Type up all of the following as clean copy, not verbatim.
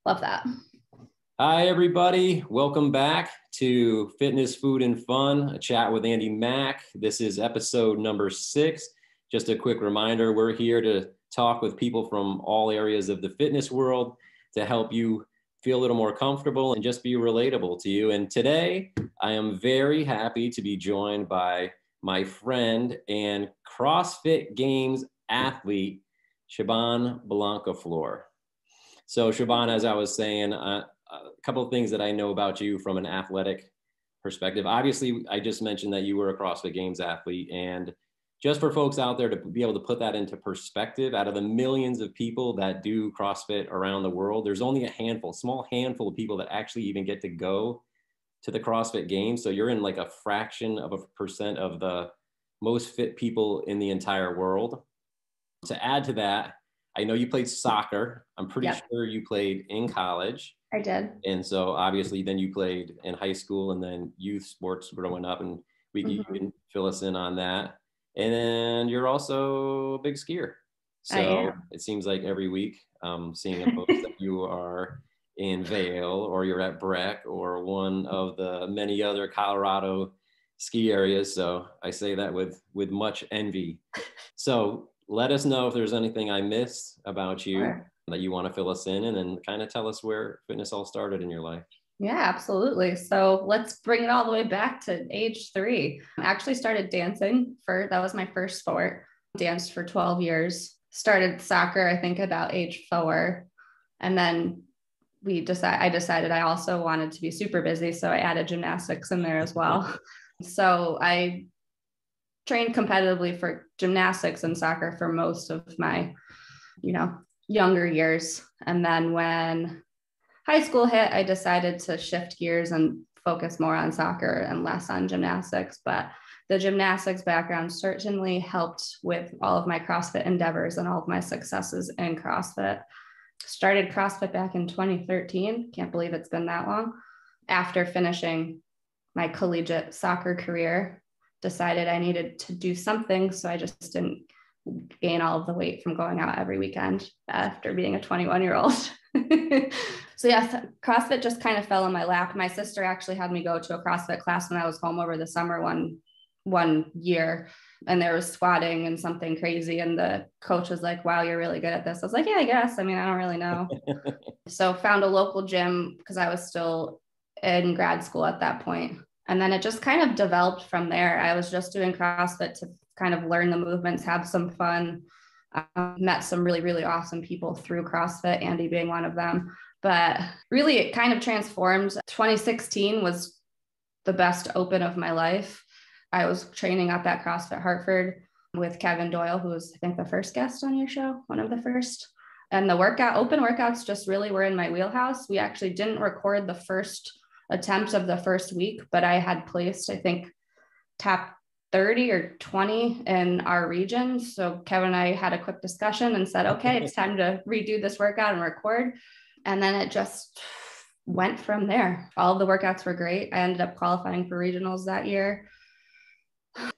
Love that. Hi, everybody. Welcome back to Fitness, Food, and Fun, a chat with Andy Mack. This is episode number 6. Just a quick reminder, we're here to talk with people from all areas of the fitness world to help you feel a little more comfortable and just be relatable to you. And today, I am very happy to be joined by my friend and CrossFit Games athlete, Siobhan Blancaflor. So Siobhan, as I was saying, a couple of things that I know about you from an athletic perspective. Obviously, I just mentioned that you were a CrossFit Games athlete, and just for folks out there to be able to put that into perspective, out of the millions of people that do CrossFit around the world, there's only a small handful of people that actually even get to go to the CrossFit Games. So you're in like a fraction of a percent of the most fit people in the entire world. To add to that, I know you played soccer. I'm pretty sure you played in college. I did. And so obviously then you played in high school and then youth sports growing up, and you can fill us in on that. And then you're also a big skier. So it seems like every week seeing a post that you are in Vail or you're at Breck or one of the many other Colorado ski areas. So I say that with much envy. So let us know if there's anything I missed about you that you want to fill us in, and then kind of tell us where fitness all started in your life. Yeah, absolutely. So let's bring it all the way back to age 3. I actually started dancing that was my first sport. Danced for 12 years, started soccer, I think about age 4. And then I decided I also wanted to be super busy. So I added gymnastics in there as well. So I trained competitively for gymnastics and soccer for most of my, younger years. And then when high school hit, I decided to shift gears and focus more on soccer and less on gymnastics. But the gymnastics background certainly helped with all of my CrossFit endeavors and all of my successes in CrossFit. Started CrossFit back in 2013. Can't believe it's been that long. After finishing my collegiate soccer career, decided I needed to do something. So I just didn't gain all of the weight from going out every weekend after being a 21-year-old. So yeah, CrossFit just kind of fell in my lap. My sister actually had me go to a CrossFit class when I was home over the summer one year, and there was squatting and something crazy. And the coach was like, wow, you're really good at this. I was like, yeah, I guess. I mean, I don't really know. So found a local gym because I was still in grad school at that point. And then it just kind of developed from there. I was just doing CrossFit to kind of learn the movements, have some fun. Met some really, really awesome people through CrossFit, Andy being one of them. But really, it kind of transformed. 2016 was the best open of my life. I was training up at CrossFit Hartford with Kevin Doyle, who was, I think, the first guest on your show, one of the first. And the open workouts just really were in my wheelhouse. We actually didn't record the first attempt of the first week, but I had placed, I think, top 30 or 20 in our region. So Kevin and I had a quick discussion and said, okay, it's time to redo this workout and record. And then it just went from there. All of the workouts were great. I ended up qualifying for regionals that year.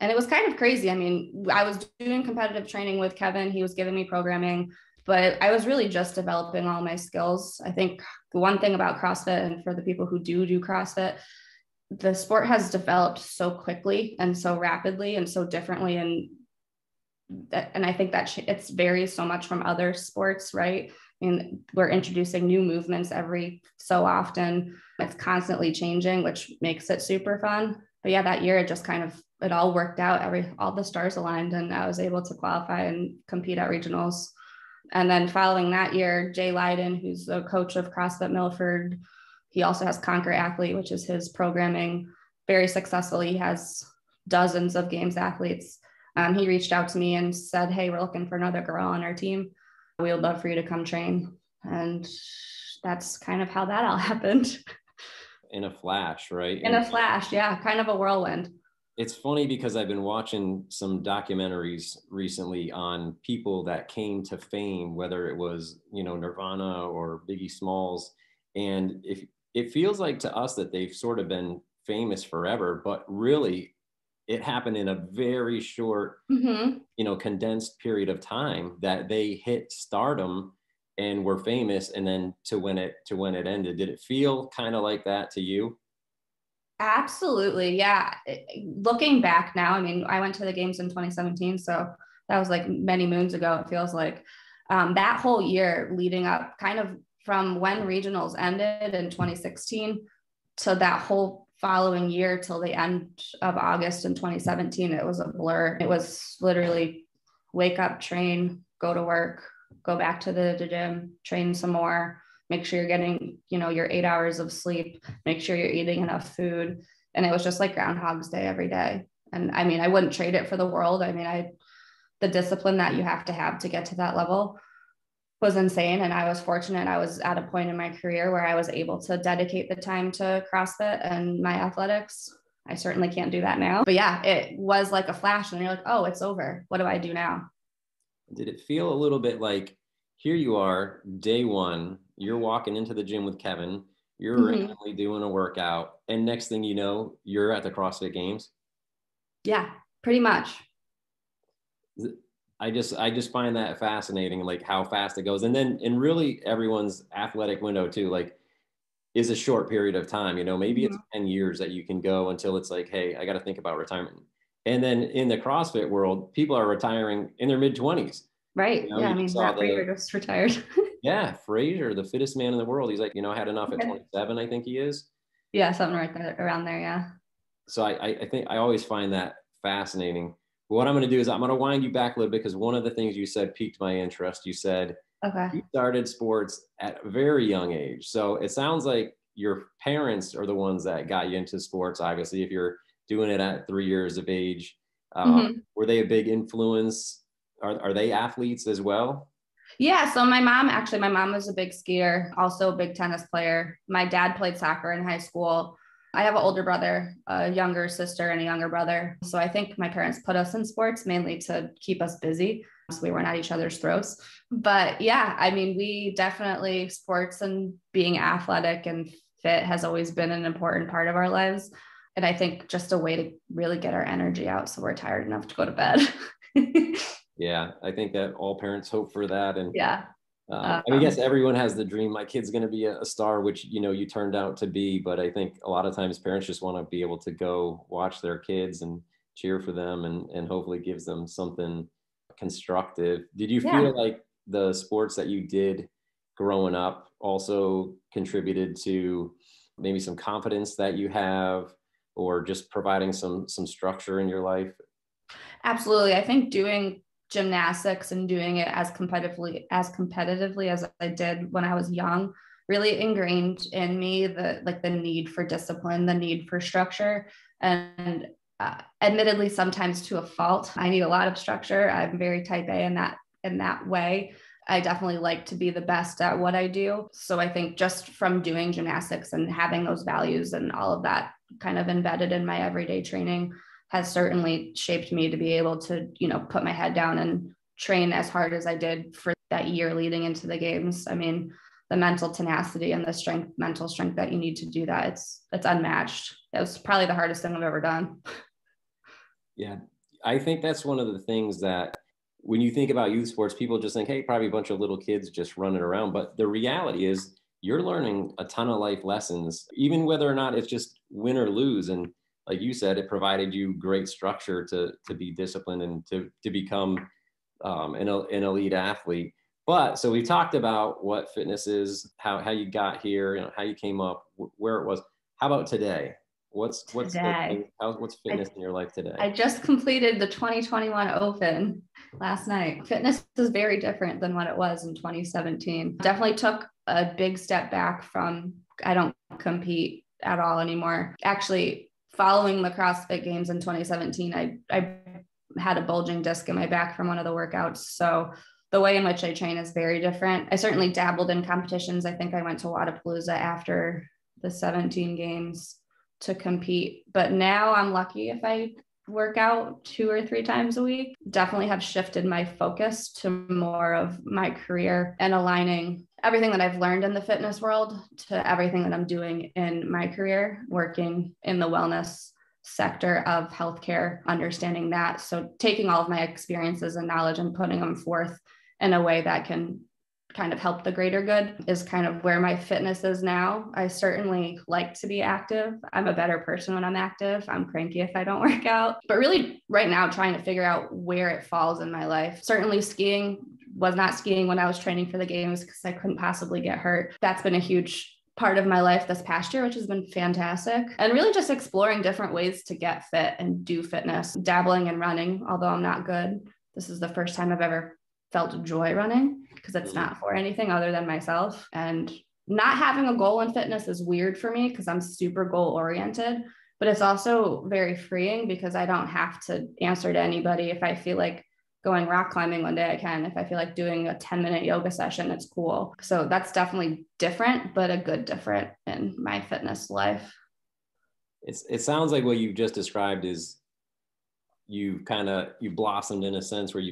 And it was kind of crazy. I mean, I was doing competitive training with Kevin. He was giving me programming, but I was really just developing all my skills. I think the one thing about CrossFit, and for the people who do CrossFit, the sport has developed so quickly and so rapidly and so differently. And I think that it varies so much from other sports, right? I mean, we're introducing new movements every so often. It's constantly changing, which makes it super fun. But yeah, that year, it all worked out. All the stars aligned, and I was able to qualify and compete at regionals. And then following that year, Jay Leiden, who's the coach of CrossFit Milford, he also has Conquer Athlete, which is his programming, very successful. He has dozens of games athletes. He reached out to me and said, hey, we're looking for another girl on our team. We would love for you to come train. And that's kind of how that all happened. In a flash, right? In a flash, yeah, kind of a whirlwind. It's funny because I've been watching some documentaries recently on people that came to fame, whether it was, Nirvana or Biggie Smalls. And if it feels like to us that they've sort of been famous forever, but really it happened in a very short, condensed period of time that they hit stardom. and were famous, and then to when it ended. Did it feel kind of like that to you? Absolutely. Yeah. Looking back now, I mean, I went to the games in 2017, so that was like many moons ago. It feels like that whole year leading up, kind of from when regionals ended in 2016 to that whole following year till the end of August in 2017, it was a blur. It was literally wake up, train, go to work, go back to the gym, train some more, make sure you're getting, your 8 hours of sleep, make sure you're eating enough food. And it was just like Groundhog's Day every day. And I mean, I wouldn't trade it for the world. I mean, the discipline that you have to get to that level was insane. And I was fortunate. I was at a point in my career where I was able to dedicate the time to CrossFit and my athletics. I certainly can't do that now. But yeah, it was like a flash and you're like, oh, it's over. What do I do now? Did it feel a little bit like, here you are, day one, you're walking into the gym with Kevin, you're randomly doing a workout, and next thing you know, you're at the CrossFit Games? Yeah, pretty much. I just find that fascinating, like how fast it goes. And then, and really everyone's athletic window too, like, is a short period of time, maybe it's 10 years that you can go until it's like, hey, I got to think about retirement. And then in the CrossFit world, people are retiring in their mid-20s. Right. Yeah. I mean, Matt Fraser just retired. Yeah. Fraser, the fittest man in the world. He's like, I had enough at 27, I think he is. Yeah. Something right there, around there. Yeah. So I think I always find that fascinating. What I'm going to do is I'm going to wind you back a little bit, because one of the things you said piqued my interest. You said you started sports at a very young age. So it sounds like your parents are the ones that got you into sports. Obviously, if you're doing it at 3 years of age, were they a big influence? Are they athletes as well? Yeah. So my mom was a big skier, also a big tennis player. My dad played soccer in high school. I have an older brother, a younger sister, and a younger brother. So I think my parents put us in sports mainly to keep us busy, so we weren't at each other's throats. But yeah, I mean, we definitely, sports and being athletic and fit has always been an important part of our lives. And I think just a way to really get our energy out so we're tired enough to go to bed. Yeah, I think that all parents hope for that. And yeah. I mean, I guess everyone has the dream, my kid's going to be a star, which, you turned out to be. But I think a lot of times parents just want to be able to go watch their kids and cheer for them, and hopefully gives them something constructive. Did you feel like the sports that you did growing up also contributed to maybe some confidence that you have, or just providing some structure in your life? Absolutely. I think doing gymnastics and doing it as competitively as I did when I was young really ingrained in me the need for discipline, the need for structure. And admittedly, sometimes to a fault, I need a lot of structure. I'm very type A in that way. I definitely like to be the best at what I do. So I think just from doing gymnastics and having those values and all of that kind of embedded in my everyday training has certainly shaped me to be able to, put my head down and train as hard as I did for that year leading into the games. I mean, the mental tenacity and the mental strength that you need to do that, it's unmatched. It was probably the hardest thing I've ever done. Yeah, I think that's one of the things that when you think about youth sports, people just think, hey, probably a bunch of little kids just running around. But the reality is you're learning a ton of life lessons, even whether or not it's just win or lose. And like you said, it provided you great structure to be disciplined and to become an elite athlete. But so we talked about what fitness is, how you got here, how you came up, where it was. How about today? What's today? What's fitness in your life today? I just completed the 2021 Open last night. Fitness is very different than what it was in 2017. Definitely took a big step back from, I don't compete at all anymore. Actually, following the CrossFit Games in 2017, I had a bulging disc in my back from one of the workouts. So the way in which I train is very different. I certainly dabbled in competitions. I think I went to Wadapalooza after the 17 games to compete, but now I'm lucky if I work out 2 or 3 times a week. Definitely have shifted my focus to more of my career and aligning everything that I've learned in the fitness world to everything that I'm doing in my career, working in the wellness sector of healthcare, understanding that. So taking all of my experiences and knowledge and putting them forth in a way that can kind of help the greater good is kind of where my fitness is now. I certainly like to be active. I'm a better person when I'm active. I'm cranky if I don't work out. But really right now trying to figure out where it falls in my life. Certainly skiing, was not skiing when I was training for the games because I couldn't possibly get hurt. That's been a huge part of my life this past year, which has been fantastic. And really just exploring different ways to get fit and do fitness, dabbling in running, although I'm not good. This is the first time I've ever felt joy running because it's not for anything other than myself. And not having a goal in fitness is weird for me because I'm super goal oriented, but it's also very freeing because I don't have to answer to anybody. If I feel like going rock climbing one day, I can. If I feel like doing a 10-minute yoga session, it's cool. So that's definitely different, but a good different in my fitness life. It sounds like what you've just described is you blossomed in a sense where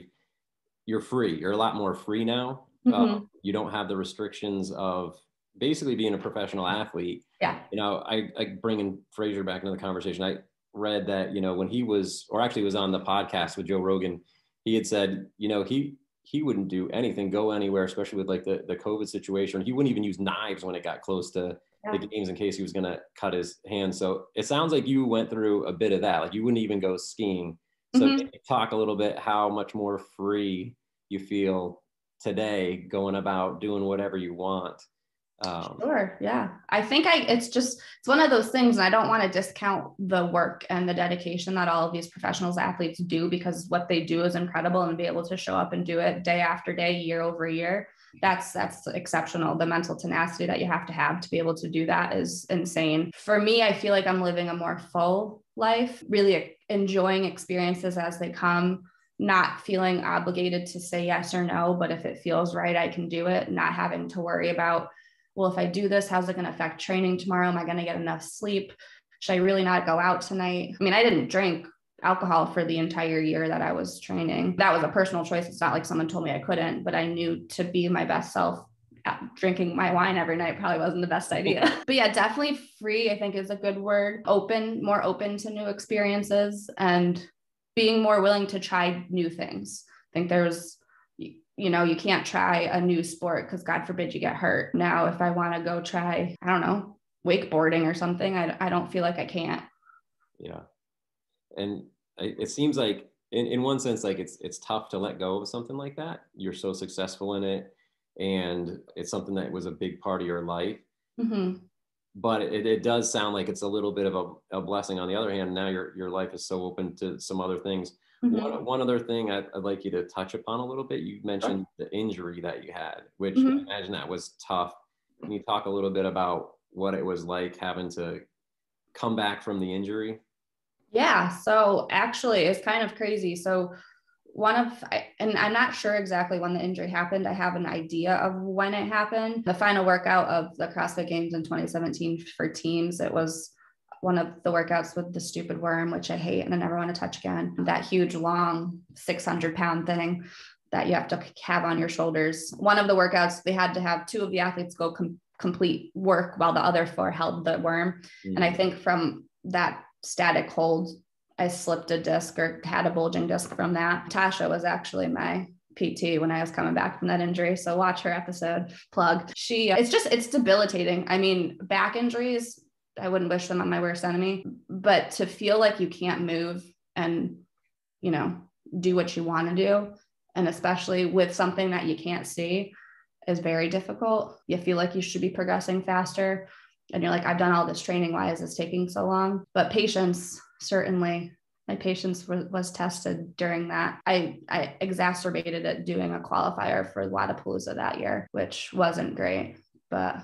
you're free. You're a lot more free now. You don't have the restrictions of basically being a professional athlete. Yeah. I bring in Fraser back into the conversation. I read that, when he was on the podcast with Joe Rogan, he had said, he wouldn't do anything, go anywhere, especially with like the COVID situation. He wouldn't even use knives when it got close to the games in case he was going to cut his hand. So it sounds like you went through a bit of that. Like you wouldn't even go skiing. So talk a little bit how much more free you feel today going about doing whatever you want. Sure. Yeah. I think it's one of those things. And I don't want to discount the work and the dedication that all of these professionals athletes do, because what they do is incredible, and be able to show up and do it day after day, year over year. That's exceptional. The mental tenacity that you have to be able to do that is insane. For me, I feel like I'm living a more full life, really enjoying experiences as they come, not feeling obligated to say yes or no, but if it feels right, I can do it, not having to worry about, well, if I do this, how's it going to affect training tomorrow? Am I going to get enough sleep? Should I really not go out tonight? I mean, I didn't drink alcohol for the entire year that I was training. That was a personal choice. It's not like someone told me I couldn't, but I knew to be my best self, drinking my wine every night probably wasn't the best idea. But yeah, definitely free, I think, is a good word. More open to new experiences and being more willing to try new things. I think you can't try a new sport because God forbid you get hurt. Now, if I want to go try, I don't know, wakeboarding or something, I don't feel like I can't. Yeah. And it seems like in one sense, like it's tough to let go of something like that. You're so successful in it, and it's something that was a big part of your life. But it does sound like it's a little bit of a blessing. On the other hand, now your life is so open to some other things. One other thing I'd like you to touch upon a little bit. You mentioned the injury that you had, which I imagine that was tough. Can you talk a little bit about what it was like having to come back from the injury? Yeah. So actually it's kind of crazy. So and I'm not sure exactly when the injury happened. I have an idea of when it happened. The final workout of the CrossFit Games in 2017 for teams, it was one of the workouts with the stupid worm, which I hate and I never want to touch again. That huge, long 600-pound thing that you have to have on your shoulders. One of the workouts, they had to have two of the athletes go complete work while the other four held the worm. And I think from that static hold, I slipped a disc or had a bulging disc from that. Tasha was actually my PT when I was coming back from that injury. So watch her episode, plug. It's debilitating. I mean, back injuries, I wouldn't wish them on my worst enemy, but to feel like you can't move and, do what you want to do, and especially with something that you can't see, is very difficult. You feel like you should be progressing faster. And you're like, I've done all this training. Why is this taking so long? But patience, certainly. My patience was tested during that. I exacerbated it doing a qualifier for Wadapalooza that year, which wasn't great. But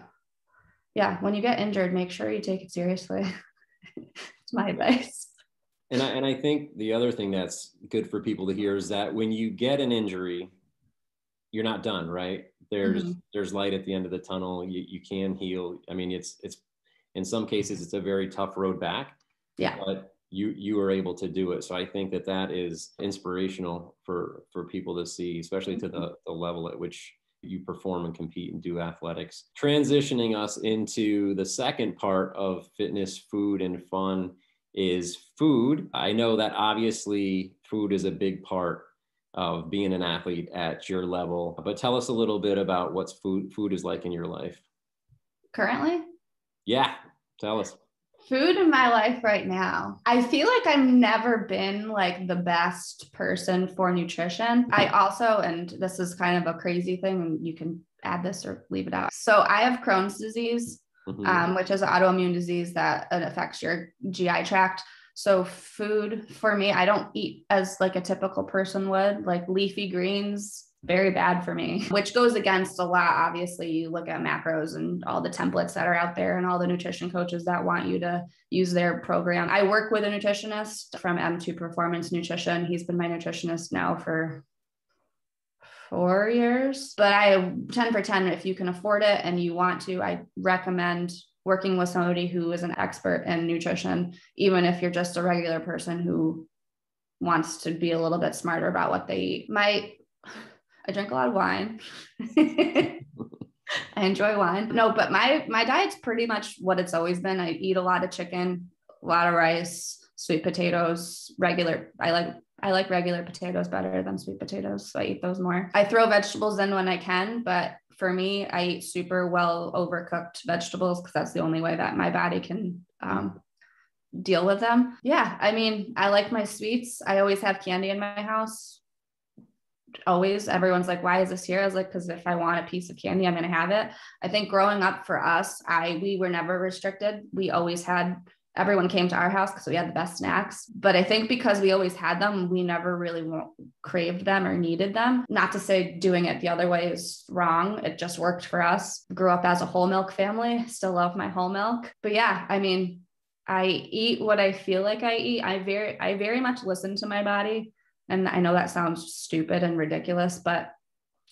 yeah, when you get injured, make sure you take it seriously. It's my advice. And I think the other thing that's good for people to hear is that when you get an injury, you're not done, right? There's light at the end of the tunnel. You can heal. I mean, it's in some cases it's a very tough road back. Yeah. But you are able to do it. So I think that is inspirational for people to see, especially to the level at which you perform and compete and do athletics. Transitioning us into the second part of fitness, food, and fun is food. I know that obviously food is a big part of being an athlete at your level. But tell us a little bit about what food is like in your life. Currently? Yeah, tell us. Food in my life right now. I feel like I've never been like the best person for nutrition. I also, and this is kind of a crazy thing, and you can add this or leave it out. So I have Crohn's disease, which is an autoimmune disease that affects your GI tract. So food for me, I don't eat as like a typical person would, like leafy greens, very bad for me, which goes against a lot. Obviously, you look at macros and all the templates that are out there and all the nutrition coaches that want you to use their program. I work with a nutritionist from M2 Performance Nutrition. He's been my nutritionist now for 4 years, but I 10 for 10, if you can afford it and you want to, I recommend working with somebody who is an expert in nutrition, even if you're just a regular person who wants to be a little bit smarter about what they eat. I drink a lot of wine. I enjoy wine. No, but my diet's pretty much what it's always been. I eat a lot of chicken, a lot of rice, sweet potatoes, regular. I like regular potatoes better than sweet potatoes, so I eat those more. I throw vegetables in when I can, but for me, I eat super well overcooked vegetables because that's the only way that my body can deal with them. Yeah, I mean, I like my sweets. I always have candy in my house. Always. Everyone's like, why is this here? I was like, because if I want a piece of candy, I'm going to have it. I think growing up for us, we were never restricted. We always had, everyone came to our house because we had the best snacks. But I think because we always had them, we never really craved them or needed them. Not to say doing it the other way is wrong. It just worked for us. Grew up as a whole milk family. Still love my whole milk. But yeah, I mean, I eat what I feel like I eat. I very much listen to my body. And I know that sounds stupid and ridiculous, but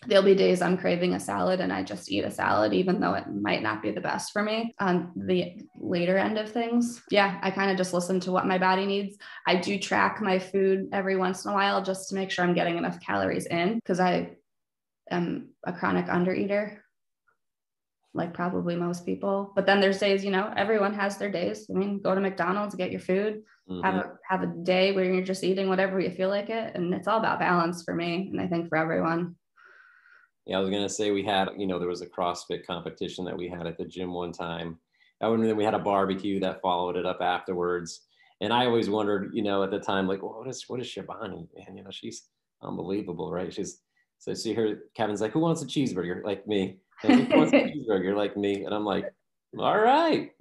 there'll be days I'm craving a salad and I just eat a salad, even though it might not be the best for me on the later end of things. Yeah, I kind of just listen to what my body needs. I do track my food every once in a while just to make sure I'm getting enough calories in because I am a chronic undereater, like probably most people. But then there's days, everyone has their days. I mean, go to McDonald's, get your food, have a day where you're just eating whatever you feel like it. And it's all about balance for me. And I think for everyone. Yeah, I was going to say we had, there was a CrossFit competition that we had at the gym one time. And then we had a barbecue that followed it up afterwards. And I always wondered, at the time, like, well, what is Siobhan? Man, she's unbelievable, right? So see her, Kevin's like, who wants a cheeseburger? Like me. And who wants a cheeseburger? Like me. And I'm like, all right,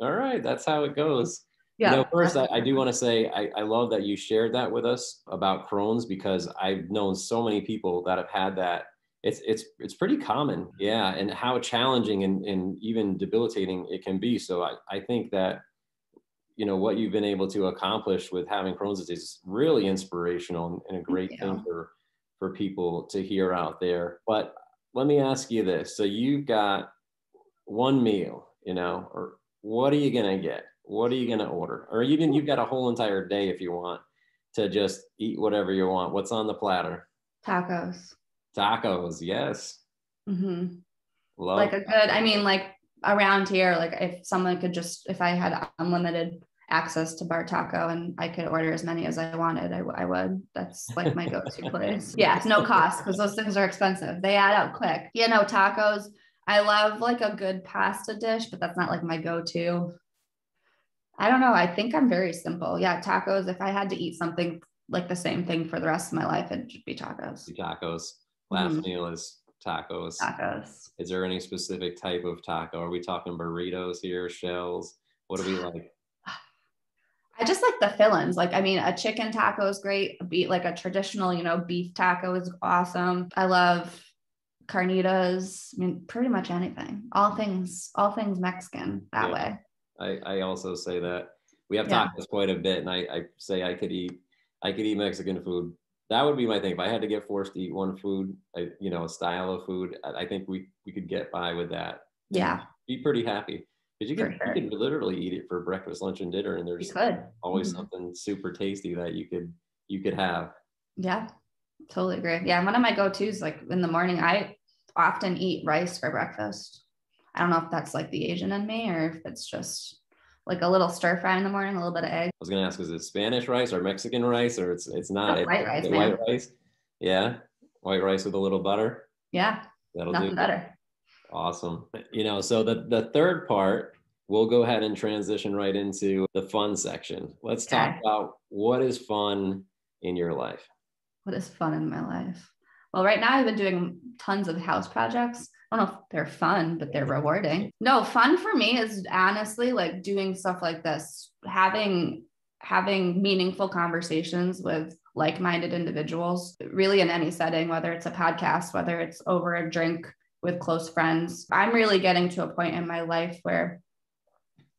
that's how it goes. Yeah. First, I do want to say, I love that you shared that with us about Crohn's because I've known so many people that have had that. It's pretty common. Yeah. And how challenging and even debilitating it can be. So I think that, what you've been able to accomplish with having Crohn's disease is really inspirational and a great thing for people to hear out there. But let me ask you this. So you've got one meal, or what are you going to get? What are you going to order? Or even you've got a whole entire day if you want to just eat whatever you want. What's on the platter? Tacos. Tacos, yes. Mm-hmm. Love like a good, I mean, like around here, like if I had unlimited access to Bar Taco and I could order as many as I wanted, I would. That's like my go-to place. Yeah, it's no cost because those things are expensive. They add up quick. Tacos. I love like a good pasta dish, but that's not like my go-to. I don't know. I think I'm very simple. Yeah, tacos. If I had to eat something like the same thing for the rest of my life, it should be tacos. Tacos. Last meal is tacos. Tacos. Is there any specific type of taco? Are we talking burritos here, shells? What do we like? I just like the fill-ins. Like, I mean, a chicken taco is great. Like a traditional, beef taco is awesome. I love carnitas. I mean, pretty much anything. All things Mexican that way. I also say that we have tacos quite a bit, and I say I could eat Mexican food. That would be my thing. If I had to get forced to eat one food, a style of food, I think we could get by with that. Yeah. Be pretty happy. Because you could literally eat it for breakfast, lunch, and dinner, and there's always something super tasty that you could have. Yeah, totally agree. Yeah, one of my go-tos, like in the morning, I often eat rice for breakfast. I don't know if that's like the Asian in me or if it's just like a little stir fry in the morning, a little bit of egg. I was gonna ask, is it Spanish rice or Mexican rice, or it's not? White rice, man. White rice. Yeah. White rice with a little butter. Yeah. That'll do. Nothing better. Awesome. So the third part, we'll go ahead and transition right into the fun section. Let's talk Okay. about what is fun in your life. What is fun in my life? Well, right now I've been doing tons of house projects. I don't know if they're fun, but they're rewarding. No, fun for me is honestly like doing stuff like this, having meaningful conversations with like-minded individuals, really in any setting, whether it's a podcast, whether it's over a drink with close friends. I'm really getting to a point in my life where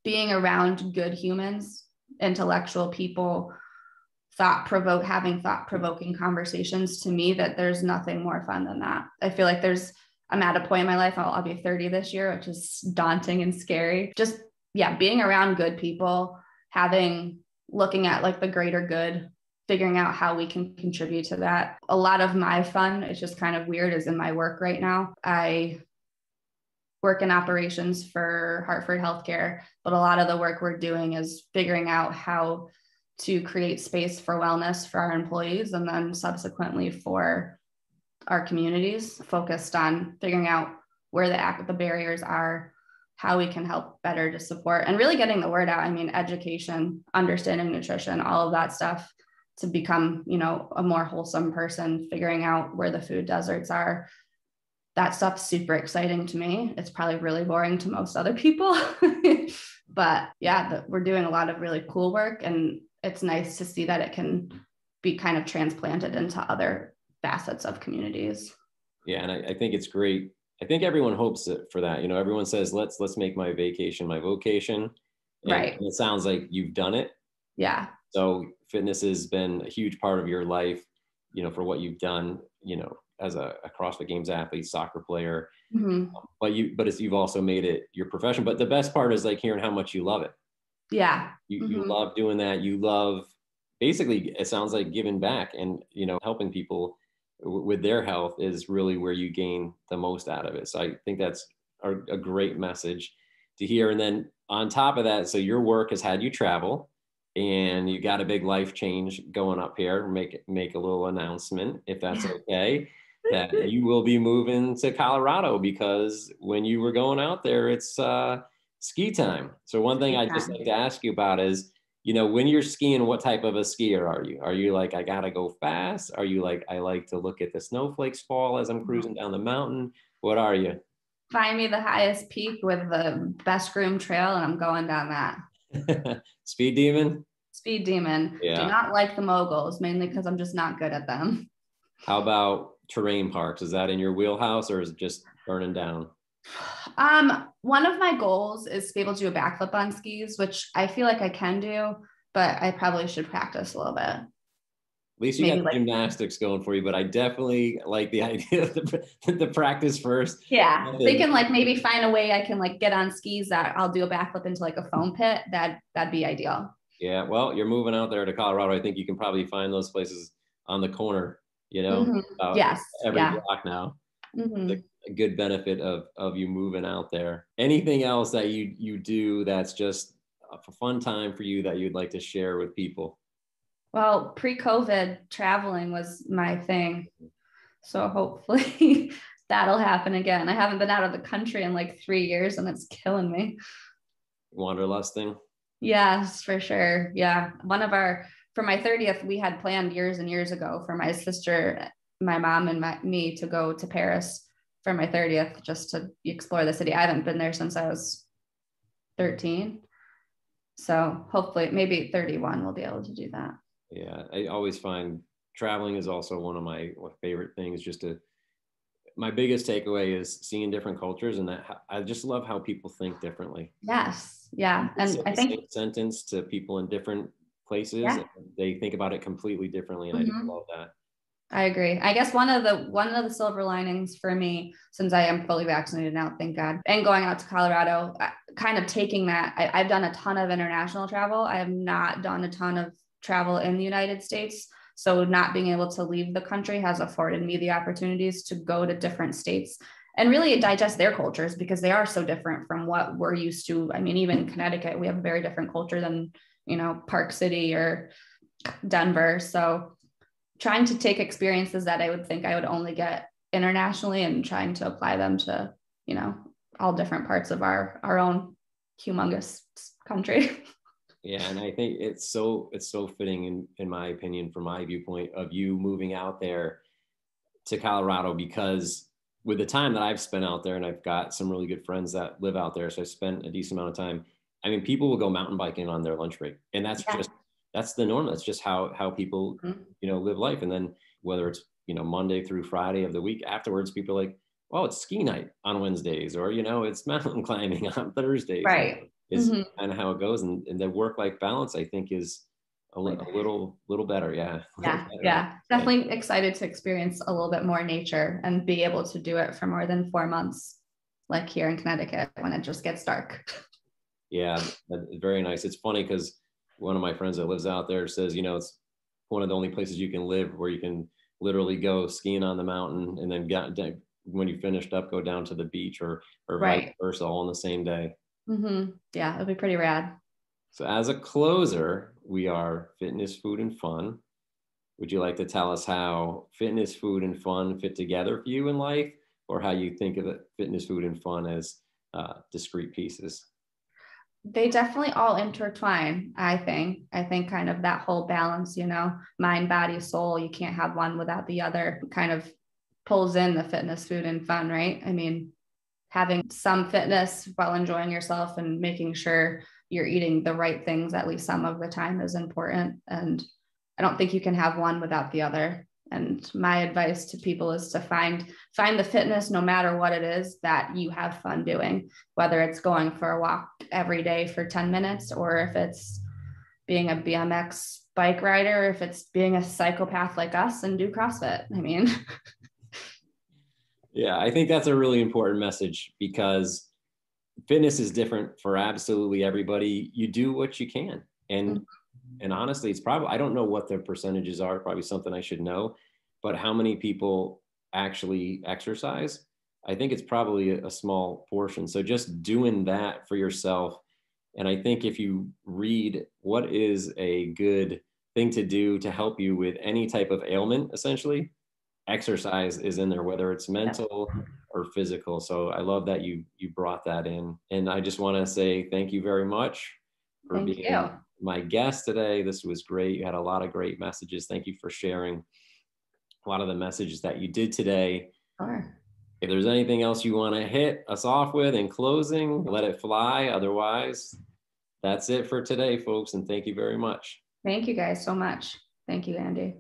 being around good humans, intellectual people, having thought-provoking conversations, to me, that there's nothing more fun than that. I feel like I'm at a point in my life, I'll be 30 this year, which is daunting and scary. Just, yeah, being around good people, looking at like the greater good, figuring out how we can contribute to that. A lot of my fun, it's just kind of weird, is in my work right now. I work in operations for Hartford Healthcare, but a lot of the work we're doing is figuring out how to create space for wellness for our employees, and then subsequently for our communities, focused on figuring out where the barriers are, how we can help better to support, and really getting the word out. I mean, education, understanding nutrition, all of that stuff, to become, a more wholesome person, figuring out where the food deserts are. That stuff's super exciting to me. It's probably really boring to most other people, but yeah, we're doing a lot of really cool work, and it's nice to see that it can be kind of transplanted into other facets of communities. Yeah, and I think it's great. I think everyone hopes for that. Everyone says, let's make my vacation my vocation. And Right. it sounds like you've done it. Yeah. So fitness has been a huge part of your life, for what you've done, as a CrossFit Games athlete, soccer player. Mm-hmm. But you've also made it your profession. But the best part is like hearing how much you love it. Yeah. You love doing that. You love, basically, it sounds like giving back, and, helping people with their health is really where you gain the most out of it. So I think that's a great message to hear. And then on top of that, so your work has had you travel, and you got a big life change going up here. Make a little announcement, if that's okay, that you will be moving to Colorado, because when you were going out there, it's ski time. So one thing I'd just like to ask you about is, when you're skiing, what type of a skier are you? Are you like, I gotta go fast? Are you like, I like to look at the snowflakes fall as I'm cruising down the mountain? What are you? Find me the highest peak with the best groomed trail, and I'm going down that. Speed demon? Speed demon. Yeah. Do not like the moguls, mainly because I'm just not good at them. How about terrain parks? Is that in your wheelhouse, or is it just burning down? One of my goals is to be able to do a backflip on skis, which I feel like I can do, but I probably should practice a little bit. At least you got gymnastics going for you, but I definitely like the idea of the practice first. Yeah. They can like maybe find a way I can like get on skis that I'll do a backflip into like a foam pit. That'd be ideal. Yeah. Well, you're moving out there to Colorado. I think you can probably find those places on the corner, Yes. every block now. Mm-hmm. A good benefit of you moving out there. Anything else that you do that's just a fun time for you that you'd like to share with people? Well, pre-COVID, traveling was my thing. So hopefully that'll happen again. I haven't been out of the country in like 3 years, and it's killing me. Wanderlusting? Yes, for sure. Yeah. For my 30th, we had planned years and years ago for my sister, my mom, and me to go to Paris for my 30th, just to explore the city. I haven't been there since I was 13. So hopefully maybe 31 we'll be able to do that. Yeah. I always find traveling is also one of my favorite things. My biggest takeaway is seeing different cultures, and that I just love how people think differently. Yes. Yeah. And I think same sentence to people in different places, they think about it completely differently. And I just love that. I agree. I guess one of the silver linings for me, since I am fully vaccinated now, thank God, and going out to Colorado, kind of taking that, I've done a ton of international travel. I have not done a ton of travel in the United States. So not being able to leave the country has afforded me the opportunities to go to different states and really digest their cultures, because they are so different from what we're used to. I mean, even Connecticut, we have a very different culture than, Park City or Denver. So trying to take experiences that I would think I would only get internationally and trying to apply them to, you know, all different parts of our own humongous country. Yeah, and I think it's so fitting in my opinion, from my viewpoint of you moving out there to Colorado, because with the time that I've spent out there, and I've got some really good friends that live out there, so I spent a decent amount of time. I mean, people will go mountain biking on their lunch break, and that's the norm. That's just how people, live life. And then whether it's, Monday through Friday of the week afterwards, people are like, oh, it's ski night on Wednesdays, or, it's mountain climbing on Thursdays. Right. Is kind of how it goes. And the work-life balance, I think, is a little better. Yeah. Yeah. Definitely excited to experience a little bit more nature and be able to do it for more than 4 months, like here in Connecticut when it just gets dark. Yeah, very nice. It's funny because one of my friends that lives out there says, it's one of the only places you can live where you can literally go skiing on the mountain and then when you finished up, go down to the beach or vice versa, all in the same day. Yeah, it'll be pretty rad. So as a closer, we are fitness, food, and fun. Would you like to tell us how fitness, food, and fun fit together for you in life, or how you think of it, fitness, food, and fun as discrete pieces? They definitely all intertwine, I think. I think kind of that whole balance, mind, body, soul, you can't have one without the other, kind of pulls in the fitness, food, and fun, right? I mean, having some fitness while enjoying yourself and making sure you're eating the right things at least some of the time is important. And I don't think you can have one without the other. And my advice to people is to find the fitness, no matter what it is, that you have fun doing, whether it's going for a walk every day for 10 minutes, or if it's being a BMX bike rider, if it's being a psychopath like us and do CrossFit. I mean, yeah, I think that's a really important message, because fitness is different for absolutely everybody. You do what you can. And honestly, it's probably, I don't know what the percentages are, probably something I should know, but how many people actually exercise? I think it's probably a small portion. So just doing that for yourself. And I think if you read what is a good thing to do to help you with any type of ailment, essentially, exercise is in there, whether it's mental or physical. So I love that you brought that in. And I just want to say thank you very much for being my guest today. This was great. You had a lot of great messages. Thank you for sharing a lot of the messages that you did today. Sure. If there's anything else you want to hit us off with in closing, let it fly. Otherwise, that's it for today, folks. And thank you very much. Thank you guys so much. Thank you, Andy.